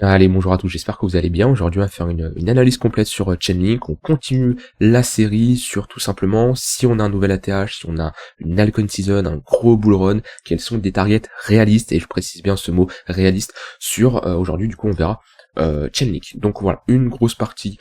Allez, bonjour à tous, j'espère que vous allez bien. Aujourd'hui, on va faire une analyse complète sur Chainlink. On continue la série sur tout simplement si on a un nouvel ATH, si on a une altcoin season, un gros bull run, quels sont des targets réalistes, et je précise bien ce mot réaliste, sur aujourd'hui, du coup, on verra Chainlink. Donc voilà, une grosse partie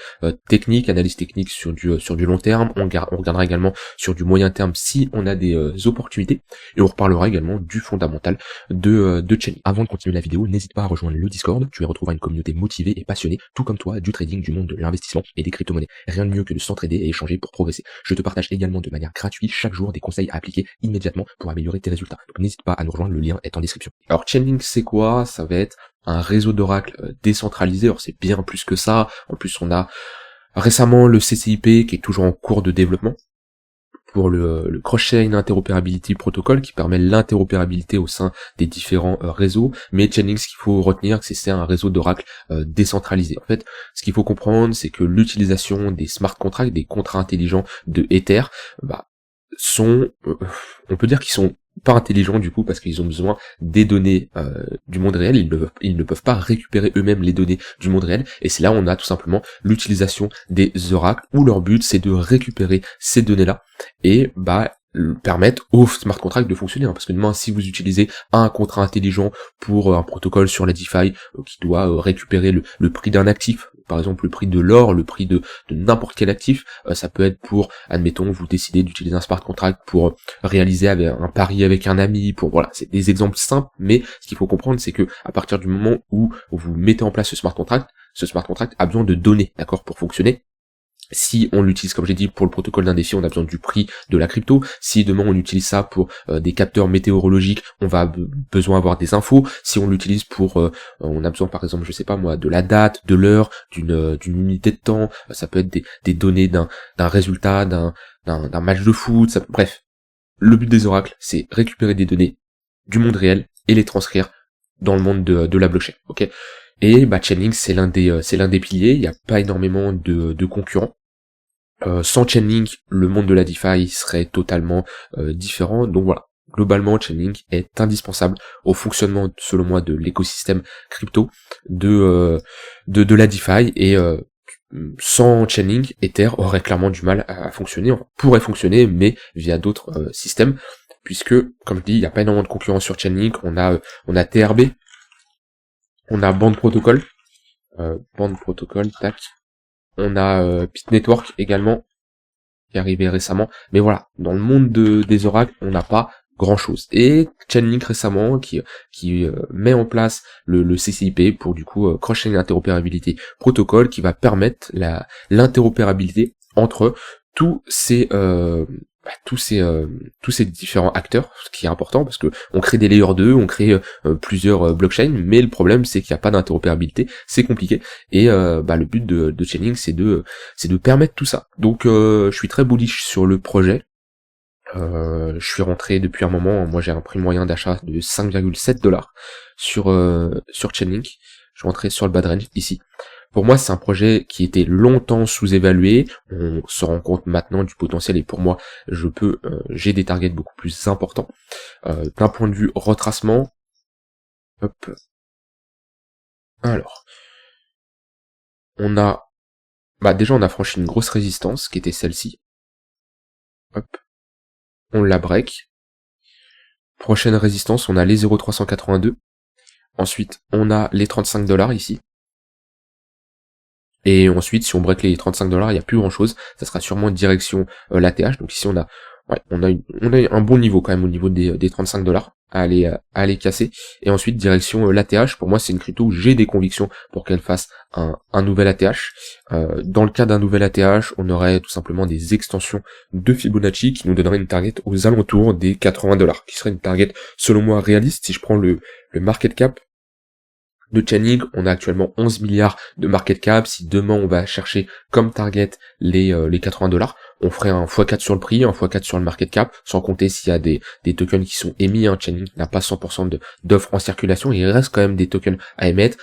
technique, analyse technique sur du long terme. On regardera également sur du moyen terme si on a des opportunités, et on reparlera également du fondamental de Chainlink. Avant de continuer la vidéo, n'hésite pas à rejoindre le Discord, tu y retrouveras une communauté motivée et passionnée, tout comme toi, du trading, du monde de l'investissement et des crypto-monnaies. Rien de mieux que de s'entraider et échanger pour progresser. Je te partage également de manière gratuite chaque jour des conseils à appliquer immédiatement pour améliorer tes résultats. Donc n'hésite pas à nous rejoindre, le lien est en description. Alors Chainlink, c'est quoi? Ça va être un réseau d'oracles décentralisé. Alors c'est bien plus que ça. En plus, on a récemment le CCIP qui est toujours en cours de développement pour le Cross-Chain Interoperability Protocol qui permet l'interopérabilité au sein des différents réseaux. Mais Chainlink, ce qu'il faut retenir, c'est un réseau d'oracles décentralisé. En fait, ce qu'il faut comprendre, c'est que l'utilisation des smart contracts, des contrats intelligents de Ether, sont, on peut dire qu'ils sont pas intelligents du coup parce qu'ils ont besoin des données du monde réel, ils ne peuvent pas récupérer eux-mêmes les données du monde réel, et c'est là où on a tout simplement l'utilisation des oracles où leur but c'est de récupérer ces données-là et permettre aux smart contracts de fonctionner, parce que demain si vous utilisez un contrat intelligent pour un protocole sur la DeFi qui doit récupérer le prix d'un actif, par exemple le prix de l'or, le prix de n'importe quel actif, ça peut être pour, admettons, vous décidez d'utiliser un smart contract pour réaliser un pari avec un ami, voilà, c'est des exemples simples, mais ce qu'il faut comprendre c'est que à partir du moment où vous mettez en place ce smart contract a besoin de données, d'accord, pour fonctionner. Si on l'utilise, comme j'ai dit, pour le protocole d'un défi, on a besoin du prix de la crypto. Si demain on utilise ça pour des capteurs météorologiques, on va besoin avoir des infos. Si on l'utilise pour, on a besoin par exemple, je sais pas moi, de la date, de l'heure, d'une unité de temps. Ça peut être des données d'un résultat, d'un match de foot. Bref, le but des oracles, c'est récupérer des données du monde réel et les transcrire dans le monde de la blockchain. Ok. Et Chainlink, c'est l'un des piliers. Il n'y a pas énormément de concurrents. Sans Chainlink, le monde de la DeFi serait totalement différent. Donc voilà, globalement, Chainlink est indispensable au fonctionnement, selon moi, de l'écosystème crypto de la DeFi. Et sans Chainlink, Ether aurait clairement du mal à fonctionner. Enfin, pourrait fonctionner, mais via d'autres systèmes, puisque, comme je dis, il n'y a pas énormément de concurrence sur Chainlink. On a TRB, on a Band Protocol, tac. On a Pit Network également, qui est arrivé récemment. Mais voilà, dans le monde des oracles, on n'a pas grand chose. Et Chainlink récemment, qui met en place le CCIP pour du coup Cross-Chain Interoperability Protocol, qui va permettre l'interopérabilité entre tous ces différents acteurs, ce qui est important parce que on crée des layers 2, on crée plusieurs blockchains, mais le problème c'est qu'il n'y a pas d'interopérabilité, c'est compliqué, et le but de Chainlink c'est de permettre tout ça. Donc je suis très bullish sur le projet. Je suis rentré depuis un moment, moi j'ai un prix moyen d'achat de 5,7$ sur Chainlink. Je suis rentré sur le bad range ici. Pour moi, c'est un projet qui était longtemps sous-évalué. On se rend compte maintenant du potentiel, et pour moi, j'ai des targets beaucoup plus importants. D'un point de vue retracement, hop. Alors, déjà on a franchi une grosse résistance qui était celle-ci. Hop. On la break. Prochaine résistance, on a les 0,382. Ensuite, on a les 35$ ici. Et ensuite, si on break les 35$, il n'y a plus grand chose. Ça sera sûrement direction l'ATH. Donc ici, on a un bon niveau quand même au niveau des 35$ à aller casser. Et ensuite, direction l'ATH. Pour moi, c'est une crypto où j'ai des convictions pour qu'elle fasse un nouvel ATH. Dans le cas d'un nouvel ATH, on aurait tout simplement des extensions de Fibonacci qui nous donneraient une target aux alentours des 80$, qui serait une target, selon moi, réaliste. Si je prends le market cap de Chainlink, on a actuellement 11 milliards de market cap. Si demain on va chercher comme target les 80$, on ferait un x4 sur le prix, un x4 sur le market cap, sans compter s'il y a des tokens qui sont émis. Chainlink n'a pas 100% d'offres en circulation, il reste quand même des tokens à émettre.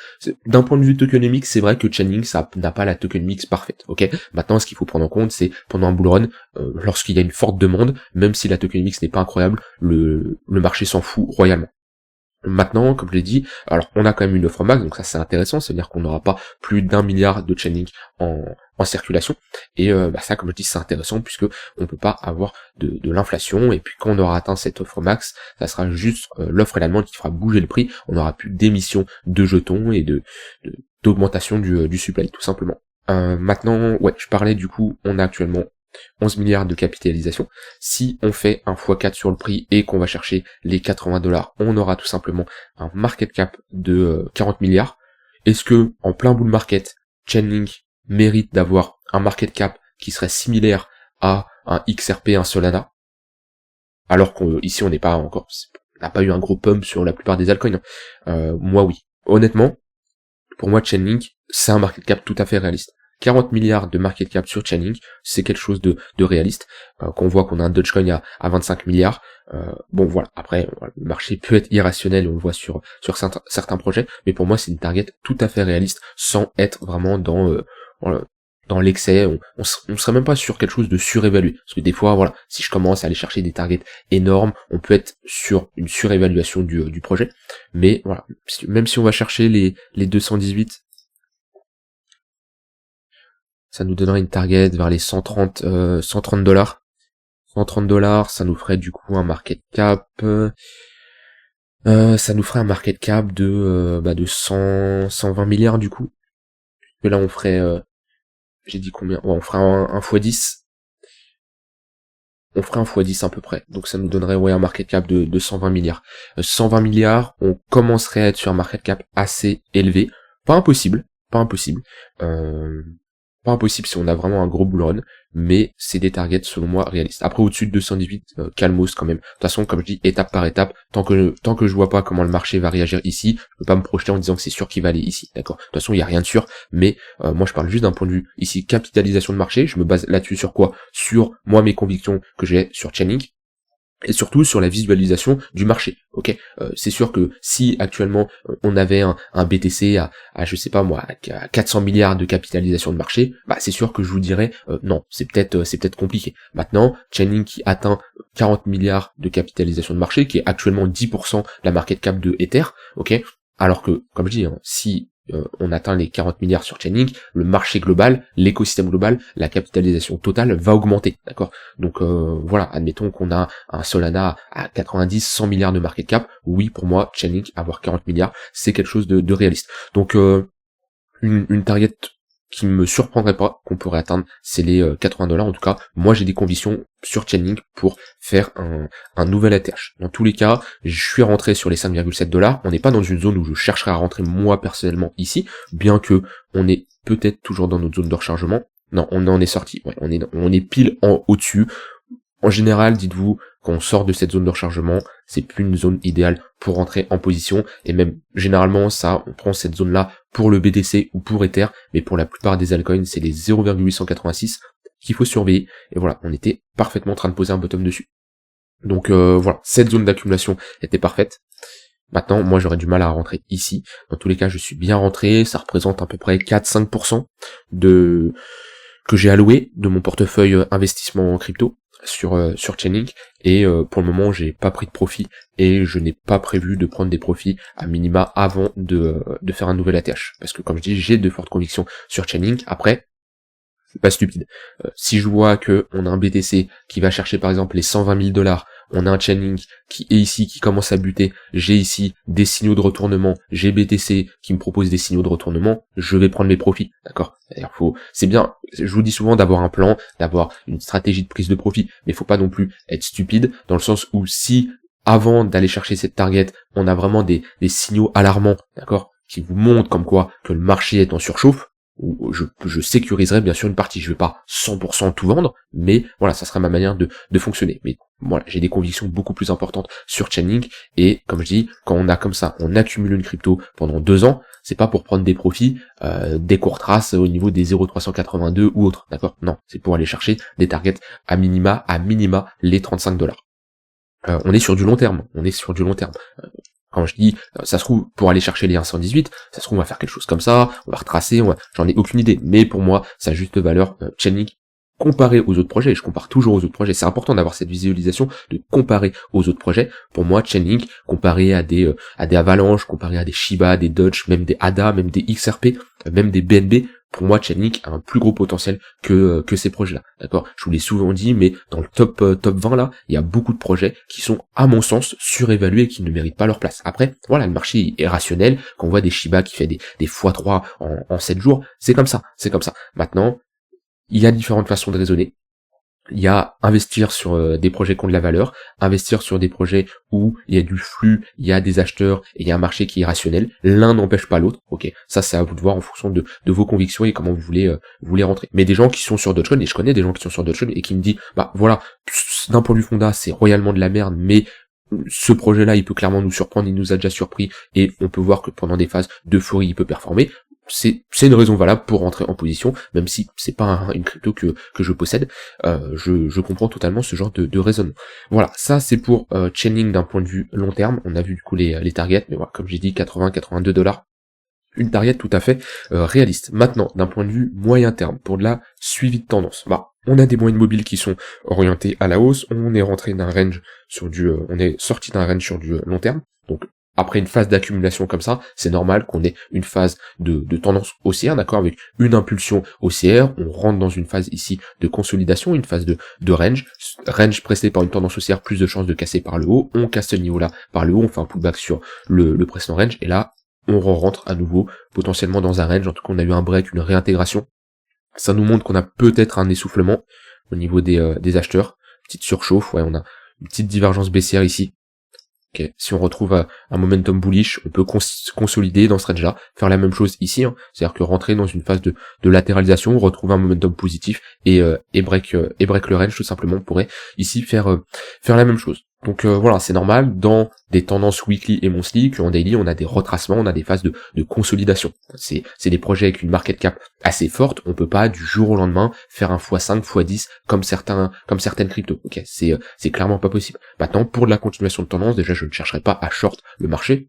D'un point de vue tokenomique, c'est vrai que Chainlink ça n'a pas la token mix parfaite. Ok. Maintenant, ce qu'il faut prendre en compte, c'est pendant un bull run, lorsqu'il y a une forte demande, même si la token mix n'est pas incroyable, le marché s'en fout royalement. Maintenant, comme je l'ai dit, alors on a quand même une offre max, donc ça c'est intéressant, c'est-à-dire qu'on n'aura pas plus d'1 milliard de Chainlink en circulation, et ça, comme je dis, c'est intéressant puisque on peut pas avoir de l'inflation, et puis quand on aura atteint cette offre max, ça sera juste l'offre et la demande qui fera bouger le prix, on n'aura plus d'émission de jetons et d'augmentation du supply, tout simplement. Maintenant, ouais, je parlais du coup, on a actuellement 11 milliards de capitalisation. Si on fait un x4 sur le prix et qu'on va chercher les 80 $, on aura tout simplement un market cap de 40 milliards. Est-ce que, en plein bull market, Chainlink mérite d'avoir un market cap qui serait similaire à un XRP, un Solana? Alors qu'ici on n'est pas encore, on n'a pas eu un gros pump sur la plupart des altcoins. Moi oui. Honnêtement, pour moi Chainlink, c'est un market cap tout à fait réaliste. 40 milliards de market cap sur Chainlink, c'est quelque chose de réaliste. Qu'on voit qu'on a un Dogecoin à 25 milliards. Bon voilà, après le marché peut être irrationnel et on le voit sur certains projets, mais pour moi c'est une target tout à fait réaliste sans être vraiment dans l'excès. On serait même pas sur quelque chose de surévalué, parce que des fois voilà, si je commence à aller chercher des targets énormes, on peut être sur une surévaluation du projet. Mais voilà, même si on va chercher les 218, ça nous donnerait une target vers les 130 $. 130 $, ça nous ferait du coup un market cap, ça nous ferait un market cap de 120 milliards du coup. Et là on ferait, j'ai dit combien? Ouais, on ferait un x10. On ferait un x10 à peu près. Donc ça nous donnerait un market cap de 120 milliards. 120 milliards, on commencerait à être sur un market cap assez élevé. Pas impossible. Pas impossible si on a vraiment un gros bull run, mais c'est des targets selon moi réalistes. Après au-dessus de 218, calmos quand même. De toute façon, comme je dis, étape par étape, tant que je vois pas comment le marché va réagir ici, je peux pas me projeter en disant que c'est sûr qu'il va aller ici, d'accord. De toute façon, il y a rien de sûr, mais moi je parle juste d'un point de vue ici capitalisation de marché, je me base là-dessus sur quoi? Sur moi mes convictions que j'ai sur Chainlink, et surtout sur la visualisation du marché, ok. C'est sûr que si actuellement on avait un BTC à je sais pas moi à 400 milliards de capitalisation de marché, bah c'est sûr que je vous dirais non, c'est peut-être compliqué. Maintenant, Chainlink qui atteint 40 milliards de capitalisation de marché, qui est actuellement 10% la market cap de Ether, ok. Alors que, comme je dis, si on atteint les 40 milliards sur Chainlink, le marché global, l'écosystème global, la capitalisation totale va augmenter, d'accord. Donc voilà, admettons qu'on a un Solana à 90, 100 milliards de market cap, oui pour moi, Chainlink, avoir 40 milliards, c'est quelque chose de réaliste. Donc une target qui me surprendrait pas qu'on pourrait atteindre, c'est les 80 $. En tout cas, moi j'ai des convictions sur Chainlink pour faire un nouvel ATH. Dans tous les cas, je suis rentré sur les 5,7 $. On n'est pas dans une zone où je chercherai à rentrer moi personnellement ici, bien que on est peut-être toujours dans notre zone de rechargement. Non, on en est sorti. Ouais, on est pile au-dessus. En général, dites-vous, quand on sort de cette zone de rechargement, c'est plus une zone idéale pour rentrer en position, et même, généralement, on prend cette zone-là pour le BTC ou pour Ether, mais pour la plupart des altcoins, c'est les 0,886 qu'il faut surveiller, et voilà, on était parfaitement en train de poser un bottom dessus. Donc voilà, cette zone d'accumulation était parfaite. Maintenant, moi j'aurais du mal à rentrer ici. Dans tous les cas, je suis bien rentré, ça représente à peu près 4-5% que j'ai alloué de mon portefeuille investissement en crypto sur Chainlink, et pour le moment j'ai pas pris de profit et je n'ai pas prévu de prendre des profits à minima avant de faire un nouvel ATH, parce que comme je dis, j'ai de fortes convictions sur Chainlink. Après, c'est pas stupide. Si je vois que on a un BTC qui va chercher par exemple les 120 000 $, on a un Chainlink qui est ici, qui commence à buter, j'ai ici des signaux de retournement, j'ai BTC qui me propose des signaux de retournement, je vais prendre mes profits, d'accord. C'est bien, je vous dis souvent d'avoir un plan, d'avoir une stratégie de prise de profit, mais il faut pas non plus être stupide, dans le sens où si, avant d'aller chercher cette target, on a vraiment des signaux alarmants, d'accord, qui vous montrent comme quoi que le marché est en surchauffe, où je sécuriserai bien sûr une partie, je vais pas 100% tout vendre, mais voilà, ça sera ma manière de fonctionner. Mais voilà, j'ai des convictions beaucoup plus importantes sur Chainlink, et comme je dis, quand on a comme ça, on accumule une crypto pendant 2 ans, c'est pas pour prendre des profits, des courts traces au niveau des 0,382 ou autres, d'accord. Non, c'est pour aller chercher des targets à minima les 35 $. On est sur du long terme, Quand je dis, ça se trouve, pour aller chercher les 118, ça se trouve, on va faire quelque chose comme ça, on va retracer, j'en ai aucune idée. Mais pour moi, sa juste valeur, Chainlink comparer aux autres projets, et je compare toujours aux autres projets, c'est important d'avoir cette visualisation, de comparer aux autres projets. Pour moi, Chainlink, comparé à des Avalanche, comparé à des Shiba, des Dodge, même des ADA, même des XRP, même des BNB, pour moi, Chainlink a un plus gros potentiel que ces projets-là. D'accord? Je vous l'ai souvent dit, mais dans le top 20 là, il y a beaucoup de projets qui sont, à mon sens, surévalués et qui ne méritent pas leur place. Après, voilà, le marché est rationnel. Quand on voit des Shiba qui fait des x3 en 7 jours, c'est comme ça. C'est comme ça. Maintenant, il y a différentes façons de raisonner. Il y a investir sur des projets qui ont de la valeur, investir sur des projets où il y a du flux, il y a des acheteurs et il y a un marché qui est rationnel. L'un n'empêche pas l'autre. Ok, ça c'est à vous de voir en fonction de vos convictions et comment vous voulez rentrer. Mais des gens qui sont sur Dogecoin, et je connais des gens qui sont sur Dogecoin et qui me disent, bah voilà, d'un point de vue fonda, c'est royalement de la merde, mais ce projet-là, il peut clairement nous surprendre, il nous a déjà surpris et on peut voir que pendant des phases d'euphorie, il peut performer. C'est une raison valable pour rentrer en position, même si c'est pas une crypto que je possède. Je comprends totalement ce genre de raisonnement. Voilà, ça c'est pour Chainlink d'un point de vue long terme. On a vu du coup les targets, mais voilà, comme j'ai dit, 80-82 $. Une target tout à fait réaliste. Maintenant, d'un point de vue moyen terme, pour de la suivi de tendance, bah on a des moyennes mobiles qui sont orientées à la hausse. On est rentré d'un range sur on est sorti d'un range sur du long terme. Donc après une phase d'accumulation comme ça, c'est normal qu'on ait une phase de tendance haussière, d'accord, avec une impulsion haussière. On rentre dans une phase ici de consolidation, une phase de range pressé par une tendance haussière, plus de chances de casser par le haut. On casse ce niveau-là par le haut, on fait un pullback sur le précédent range, et là, on rentre à nouveau potentiellement dans un range. En tout cas, on a eu un break, une réintégration. Ça nous montre qu'on a peut-être un essoufflement au niveau des acheteurs. Petite surchauffe, ouais, on a une petite divergence baissière ici. Okay. Si on retrouve un momentum bullish, on peut consolider dans ce range-là, faire la même chose ici, hein. C'est-à-dire que rentrer dans une phase de latéralisation, retrouver un momentum positif et break le range tout simplement, on pourrait ici faire la même chose. Donc voilà, c'est normal dans des tendances weekly et monthly qu'en daily on a des retracements, on a des phases de consolidation. C'est des projets avec une market cap assez forte, on peut pas du jour au lendemain faire un x5, x10 comme certaines cryptos. Ok, c'est clairement pas possible. Maintenant, pour de la continuation de tendance, déjà je ne chercherai pas à short le marché.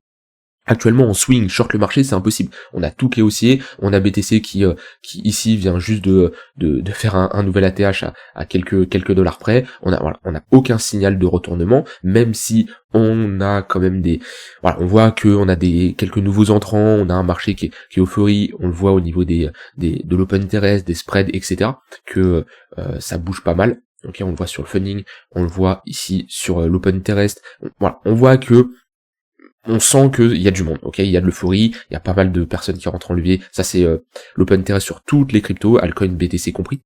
Actuellement, en swing, short le marché, c'est impossible. On a tout qui est haussier, on a BTC qui ici vient juste de faire un nouvel ATH à quelques dollars près. On a aucun signal de retournement, même si on a quand même on voit que on a quelques nouveaux entrants, on a un marché qui est euphorie, on le voit au niveau de l'open interest, des spreads, etc., que ça bouge pas mal. Ok, on le voit sur le funding, on le voit ici sur l'open interest. Voilà, on voit que on sent qu'il y a du monde, ok, il y a de l'euphorie, il y a pas mal de personnes qui rentrent en levier, ça c'est l'open interest sur toutes les cryptos, altcoin, BTC compris,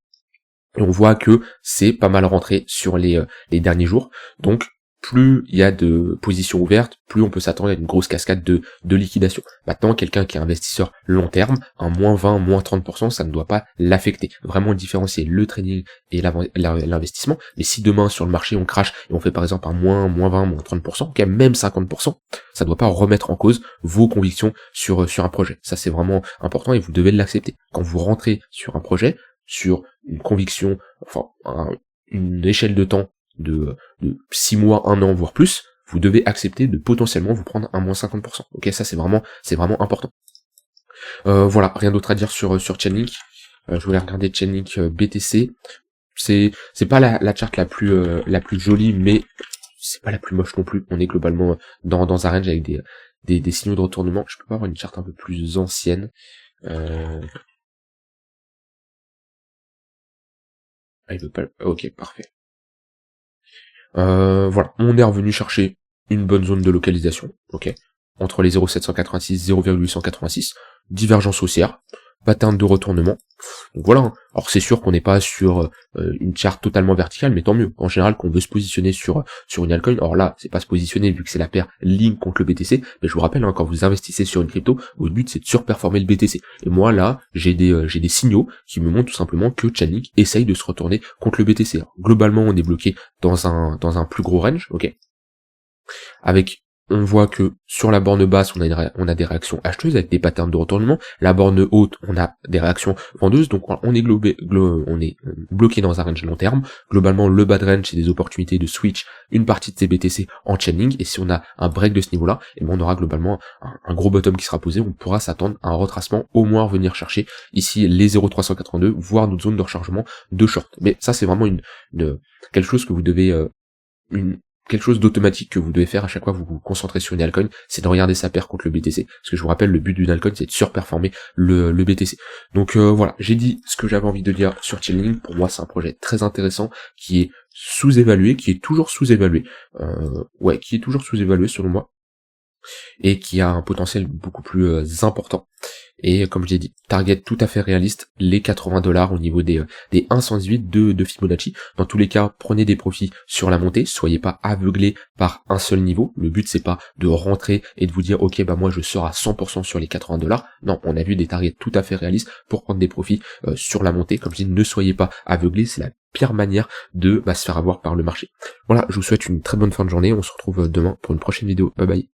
et on voit que c'est pas mal rentré sur les derniers jours, donc plus il y a de positions ouvertes, plus on peut s'attendre à une grosse cascade de liquidation. Maintenant, quelqu'un qui est investisseur long terme, un moins 20, moins 30%, ça ne doit pas l'affecter. Vraiment différencier le trading et l'investissement. Mais si demain, sur le marché, on crache et on fait par exemple un moins 20, moins 30%, okay, même 50%, ça ne doit pas remettre en cause vos convictions sur un projet. Ça, c'est vraiment important et vous devez l'accepter. Quand vous rentrez sur un projet, sur une conviction, enfin, une échelle de temps de 6 mois, 1 an, voire plus, vous devez accepter de potentiellement vous prendre un moins 50%. Ok, ça c'est vraiment important. Voilà, rien d'autre à dire sur Chainlink. Je voulais regarder Chainlink BTC. C'est pas la charte la plus jolie, mais c'est pas la plus moche non plus. On est globalement dans un range avec des signaux de retournement. Je peux pas avoir une charte un peu plus ancienne. Il veut pas. Ok, parfait. Voilà, on est revenu chercher une bonne zone de localisation, ok, entre les 0,786 et 0,886, divergence haussière, pattern de retournement. Donc voilà, alors c'est sûr qu'on n'est pas sur une charte totalement verticale, mais tant mieux. En général, qu'on veut se positionner sur une altcoin, alors là, c'est pas se positionner vu que c'est la paire Link contre le BTC, mais je vous rappelle, hein, quand vous investissez sur une crypto, votre but c'est de surperformer le BTC. Et moi là, j'ai des signaux qui me montrent tout simplement que Chainlink essaye de se retourner contre le BTC. Alors, globalement, on est bloqué dans un plus gros range, ok, avec on voit que sur la borne basse, on a des réactions acheteuses avec des patterns de retournement. La borne haute, on a des réactions vendeuses. Donc on est bloqué dans un range long terme. Globalement, le bas de range, c'est des opportunités de switch une partie de ces BTC en chaining. Et si on a un break de ce niveau-là, et on aura globalement un gros bottom qui sera posé. On pourra s'attendre à un retracement, au moins venir chercher ici les 0,382, voire notre zone de rechargement de short. Mais ça, c'est vraiment quelque chose que vous devez quelque chose d'automatique que vous devez faire à chaque fois que vous vous concentrez sur une altcoin, c'est de regarder sa paire contre le BTC. Parce que je vous rappelle, le but d'une altcoin, c'est de surperformer le BTC. Donc voilà, j'ai dit ce que j'avais envie de dire sur Chainlink. Pour moi, c'est un projet très intéressant qui est sous-évalué, qui est toujours sous-évalué. Qui est toujours sous-évalué selon moi. Et qui a un potentiel beaucoup plus important. Et comme je l'ai dit, target tout à fait réaliste, les $80 au niveau des 1,118 de Fibonacci. Dans tous les cas, prenez des profits sur la montée, soyez pas aveuglés par un seul niveau. Le but c'est pas de rentrer et de vous dire ok bah moi je sors à 100% sur les $80. Non, on a vu des targets tout à fait réalistes pour prendre des profits sur la montée. Comme je dis, ne soyez pas aveuglés, c'est la pire manière de se faire avoir par le marché. Voilà, je vous souhaite une très bonne fin de journée, on se retrouve demain pour une prochaine vidéo. Bye bye.